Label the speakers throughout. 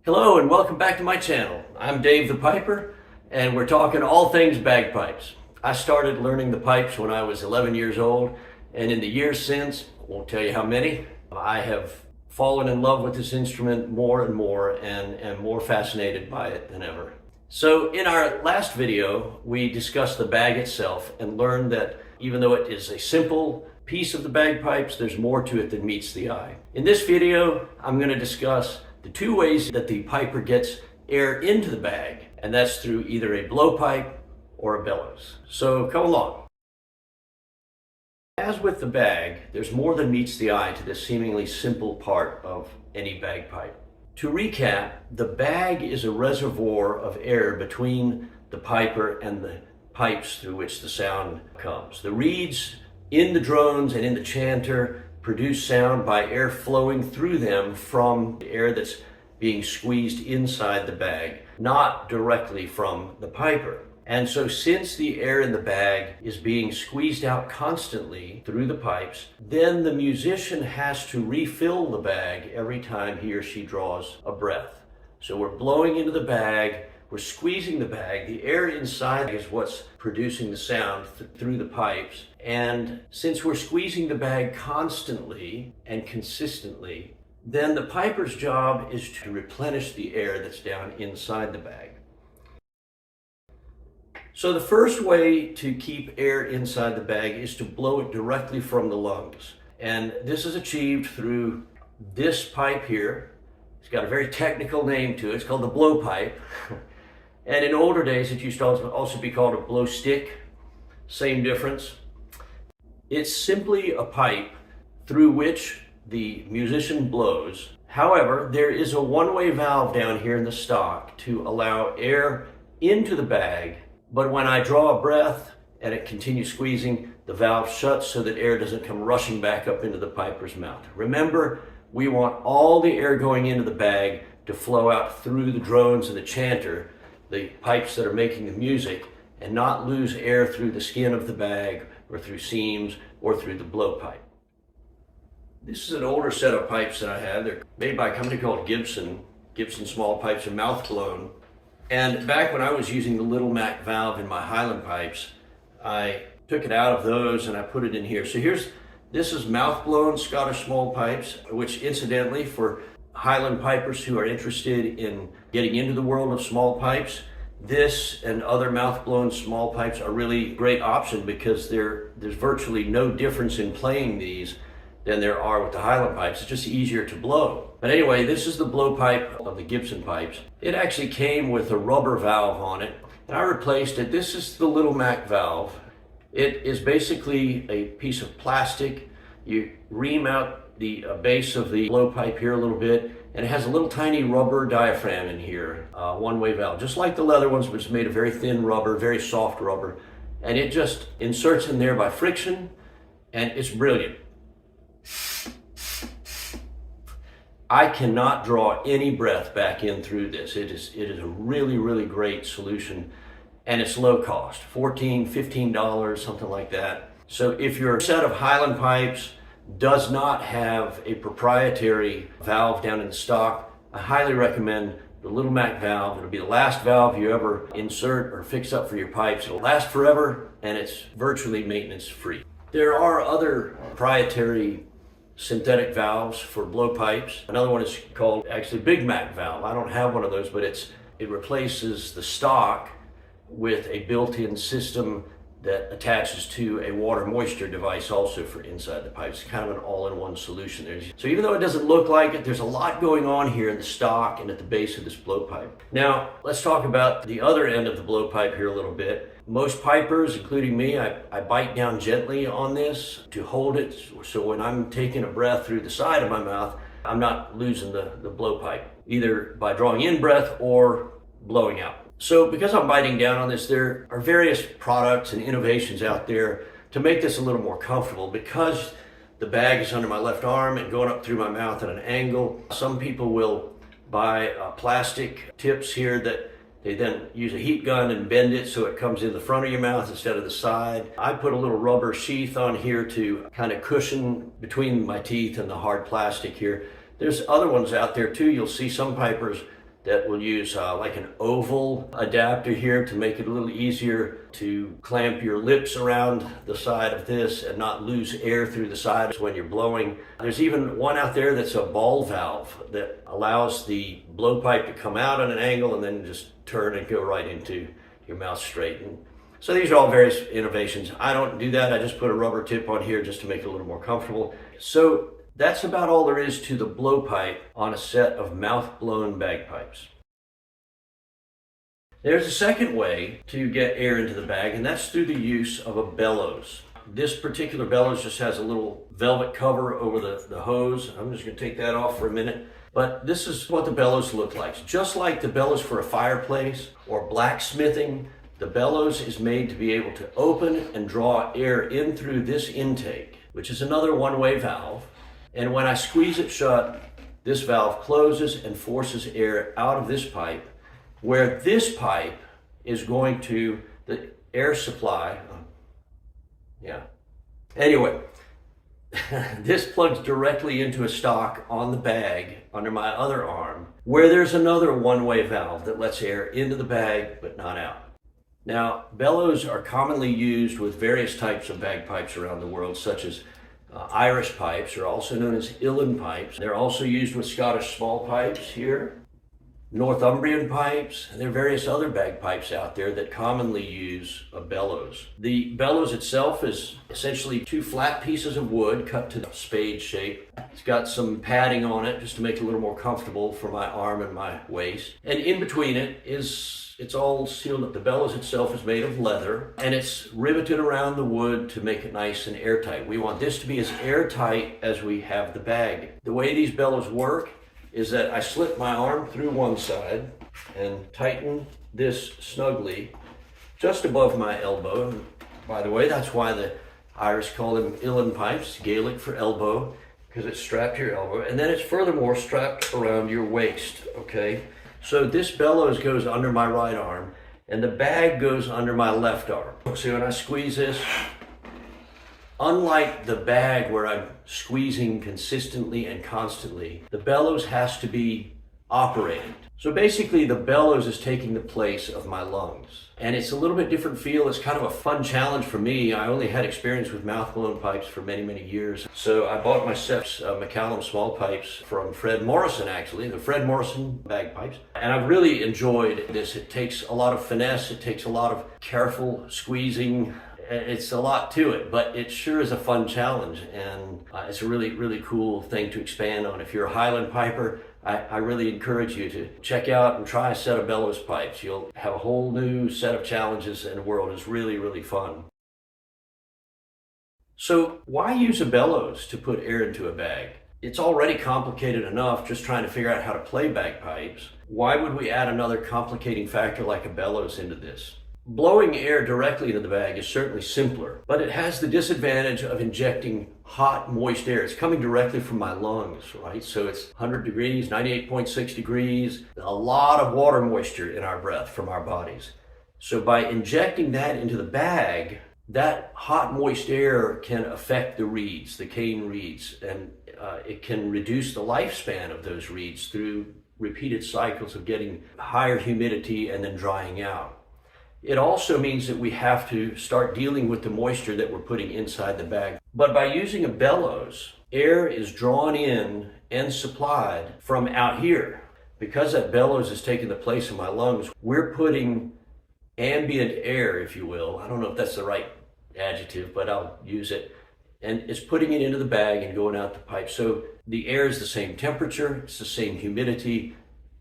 Speaker 1: Hello and welcome back to my channel. I'm Dave the Piper and we're talking all things bagpipes. I started learning the pipes when I was 11 years old, and in the years since, I won't tell you how many, I have fallen in love with this instrument more and more and am more fascinated by it than ever. So in our last video, we discussed the bag itself and learned that even though it is a simple piece of the bagpipes, there's more to it than meets the eye. In this video, I'm going to discuss the two ways that the piper gets air into the bag, and that's through either a blowpipe or a bellows. So come along. As with the bag, there's more than meets the eye to this seemingly simple part of any bagpipe. To recap, the bag is a reservoir of air between the piper and the pipes through which the sound comes. The reeds in the drones and in the chanter produce sound by air flowing through them from the air that's being squeezed inside the bag, not directly from the piper. And so since the air in the bag is being squeezed out constantly through the pipes, then the musician has to refill the bag every time he or she draws a breath. So we're blowing into the bag, we're squeezing the bag, the air inside is what's producing the sound through the pipes. And since we're squeezing the bag constantly and consistently, then the piper's job is to replenish the air that's down inside the bag. So the first way to keep air inside the bag is to blow it directly from the lungs. And this is achieved through this pipe here. It's got a very technical name to it. It's called the blowpipe. And in older days, it used to also be called a blow stick. Same difference. It's simply a pipe through which the musician blows. However, there is a one-way valve down here in the stock to allow air into the bag, but when I draw a breath and it continues squeezing, the valve shuts so that air doesn't come rushing back up into the piper's mouth. Remember, we want all the air going into the bag to flow out through the drones and the chanter, the pipes that are making the music, and not lose air through the skin of the bag or through seams or through the blowpipe. This is an older set of pipes that I have. They're made by a company called Gibson small pipes and mouth blown. And back when I was using the Little Mac valve in my Highland pipes, I took it out of those and I put it in here. So this is mouth blown Scottish small pipes, which incidentally for Highland pipers who are interested in getting into the world of small pipes, this and other mouth-blown small pipes are really a great option because there's virtually no difference in playing these than there are with the Highland pipes. It's just easier to blow. But anyway, this is the blowpipe of the Gibson pipes. It actually came with a rubber valve on it, and I replaced it. This is the Little Mac valve. It is basically a piece of plastic. You ream out the base of the blowpipe here a little bit, and it has a little tiny rubber diaphragm in here, one-way valve, just like the leather ones, but it's made of very thin rubber, very soft rubber, and it just inserts in there by friction, and it's brilliant. I cannot draw any breath back in through this. It is a really, really great solution, and it's low cost, $14, $15, something like that. So if your set of Highland pipes does not have a proprietary valve down in the stock, I highly recommend the Little Mac valve. It'll be the last valve you ever insert or fix up for your pipes. It'll last forever, and it's virtually maintenance free. There are other proprietary synthetic valves for blowpipes. Another one is called actually Big Mac valve. I don't have one of those, but it replaces the stock with a built-in system that attaches to a water moisture device also for inside the pipes. It's kind of an all-in-one solution there. So even though it doesn't look like it, there's a lot going on here in the stock and at the base of this blowpipe. Now, let's talk about the other end of the blowpipe here a little bit. Most pipers, including me, I bite down gently on this to hold it, so when I'm taking a breath through the side of my mouth, I'm not losing the blowpipe, either by drawing in breath or blowing out. So because I'm biting down on this, there are various products and innovations out there to make this a little more comfortable. Because the bag is under my left arm and going up through my mouth at an angle, some people will buy plastic tips here that they then use a heat gun and bend it so it comes in the front of your mouth instead of the side. I put a little rubber sheath on here to kind of cushion between my teeth and the hard plastic here. There's other ones out there too. You'll see some pipers that will use like an oval adapter here to make it a little easier to clamp your lips around the side of this and not lose air through the sides when you're blowing. There's even one out there that's a ball valve that allows the blowpipe to come out at an angle and then just turn and go right into your mouth straight. And so these are all various innovations. I don't do that. I just put a rubber tip on here just to make it a little more comfortable. So that's about all there is to the blowpipe on a set of mouth-blown bagpipes. There's a second way to get air into the bag, and that's through the use of a bellows. This particular bellows just has a little velvet cover over the hose. I'm just going to take that off for a minute. But this is what the bellows look like. Just like the bellows for a fireplace or blacksmithing, the bellows is made to be able to open and draw air in through this intake, which is another one-way valve. And when I squeeze it shut, this valve closes and forces air out of this pipe, where this pipe is going to the air supply. Anyway, this plugs directly into a stock on the bag under my other arm, where there's another one-way valve that lets air into the bag but not out. Now, bellows are commonly used with various types of bagpipes around the world, such as Irish pipes are also known as uilleann pipes. They're also used with Scottish small pipes here, Northumbrian pipes, and there are various other bagpipes out there that commonly use a bellows. The bellows itself is essentially two flat pieces of wood cut to the spade shape. It's got some padding on it just to make it a little more comfortable for my arm and my waist. And in between it's all sealed up. The bellows itself is made of leather, and it's riveted around the wood to make it nice and airtight. We want this to be as airtight as we have the bag. The way these bellows work is that I slip my arm through one side and tighten this snugly just above my elbow. And by the way, that's why the Irish call them uilleann pipes, Gaelic for elbow, because it's strapped to your elbow. And then it's furthermore strapped around your waist, okay? So this bellows goes under my right arm, and the bag goes under my left arm. So when I squeeze this, unlike the bag where I'm squeezing consistently and constantly, the bellows has to be operated. So basically the bellows is taking the place of my lungs. And it's a little bit different feel. It's kind of a fun challenge for me. I only had experience with mouth-blown pipes for many, many years. So I bought myself McCallum small pipes from Fred Morrison, actually, the Fred Morrison bagpipes. And I've really enjoyed this. It takes a lot of finesse. It takes a lot of careful squeezing. It's a lot to it, but it sure is a fun challenge, and it's a really, really cool thing to expand on. If you're a Highland piper, I really encourage you to check out and try a set of bellows pipes. You'll have a whole new set of challenges, and the world is really, really fun. So why use a bellows to put air into a bag? It's already complicated enough just trying to figure out how to play bagpipes. Why would we add another complicating factor like a bellows into this? Blowing air directly into the bag is certainly simpler, but it has the disadvantage of injecting hot, moist air. It's coming directly from my lungs, right? So it's 100 degrees, 98.6 degrees, a lot of water moisture in our breath from our bodies. So by injecting that into the bag, that hot, moist air can affect the reeds, the cane reeds, and it can reduce the lifespan of those reeds through repeated cycles of getting higher humidity and then drying out. It also means that we have to start dealing with the moisture that we're putting inside the bag. But by using a bellows, air is drawn in and supplied from out here. Because that bellows is taking the place of my lungs, we're putting ambient air, if you will. I don't know if that's the right adjective, but I'll use it. And it's putting it into the bag and going out the pipe. So the air is the same temperature, it's the same humidity,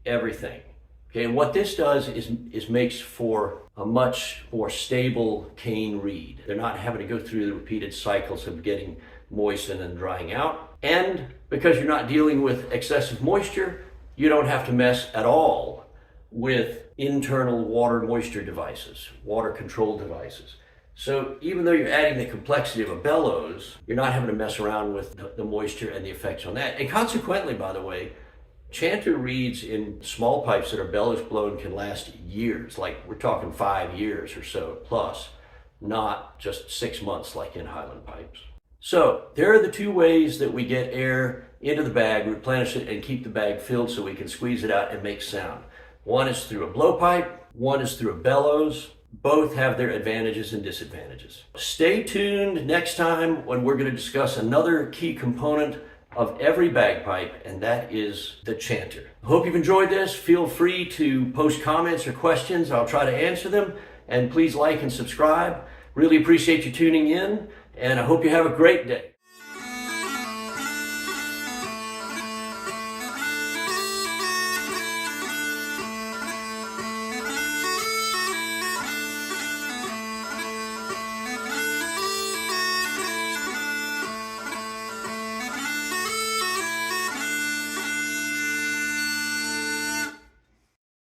Speaker 1: everything. Okay, and what this does is makes for a much more stable cane reed. They're not having to go through the repeated cycles of getting moist and then drying out. And because you're not dealing with excessive moisture, you don't have to mess at all with internal water moisture devices, water control devices. So even though you're adding the complexity of a bellows, you're not having to mess around with the moisture and the effects on that. And consequently, by the way, chanter reeds in small pipes that are bellows blown can last years, like we're talking 5 years or so plus, not just 6 months like in Highland pipes. So there are the two ways that we get air into the bag, replenish it, and keep the bag filled so we can squeeze it out and make sound. One is through a blowpipe, one is through a bellows. Both have their advantages and disadvantages. Stay tuned next time when we're going to discuss another key component of every bagpipe, and that is the chanter. I hope you've enjoyed this. Feel free to post comments or questions. I'll try to answer them. And please like and subscribe. Really appreciate you tuning in, and I hope you have a great day.